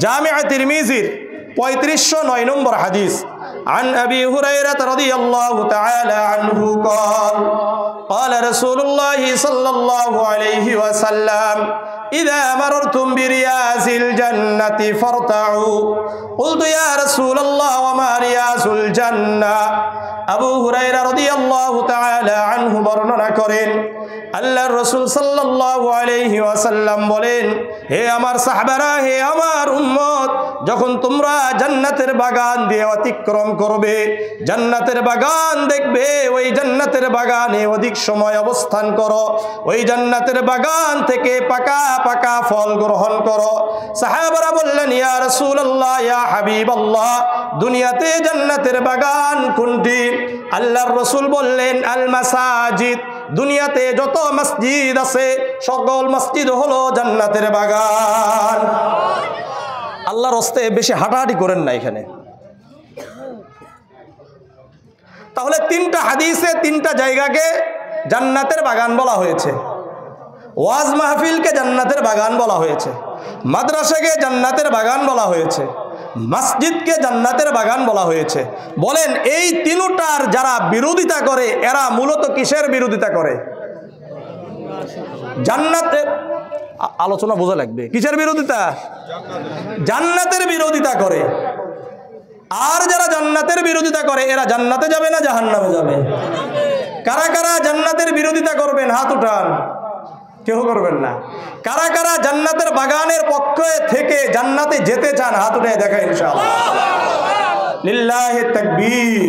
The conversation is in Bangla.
জামিআ তিরমিজির 3509 নম্বর হাদিস। عن أبي هريرة رضي الله تعالى عنه قال قال رسول الله صلى الله عليه وسلم إذا مررتم برياض الجنة فارتعوا قلت يا رسول الله وما رياض الجنة আবু হুরায়রা রাদিয়াল্লাহু তাআলা আনহু বর্ণনা করেন আল্লাহর রাসূল সাল্লাল্লাহু আলাইহি ওয়াসাল্লাম বলেন, হে আমার সাহাবারা, হে আমার উম্মত, যখন তোমরা জান্নাতের বাগান দিয়ে অতিক্রম করবে, জান্নাতের বাগান দেখবে, ওই জান্নাতের বাগানে অধিক সময় অবস্থান করো, ওই জান্নাতের বাগান থেকে পাকা পাকা ফল গ্রহণ করো। সাহাবারা বললেন, ইয়া রাসূলুল্লাহ, ইয়া হাবিবাল্লাহ, দুনিয়াতে জান্নাতের বাগান কোনটি? আল্লাহর রাসূল বললেন, আল মাসাজিদ, দুনিয়াতে যত মসজিদ আছে সকল মসজিদ হলো জান্নাতের বাগান। আল্লাহর রাস্তে বেশি হাঁটাহাঁটি করেন না এখানে। তাহলে তিনটা হাদিসে তিনটা জায়গাকে জান্নাতের বাগান বলা হয়েছে। ওয়াজ মাহফিলকে জান্নাতের বাগান বলা হয়েছে, মাদ্রাসাকে জান্নাতের বাগান বলা হয়েছে, মসজিদকে জান্নাতের বাগান বলা হয়েছে। বলেন, এই তিনটার যারা বিরোধিতা করে এরা মূলত কিসের বিরোধিতা করে? জান্নাতের। আলোচনা বোঝা লাগবে। কিসের বিরোধিতা? জান্নাতের বিরোধিতা করে। আর যারা জান্নাতের বিরোধিতা করে এরা জান্নাতে যাবে না জাহান্নামে যাবে? কারা কারা জান্নাতের বিরোধিতা করবেন? হাত উঠান। কেউ করবেন না। কারা কারা জান্নাতের বাগানের পক্ষে থেকে জান্নাতে যেতে চান? হাত উঠে দেখা ইনশাআল্লাহ। লিল্লাহি তাকবীর।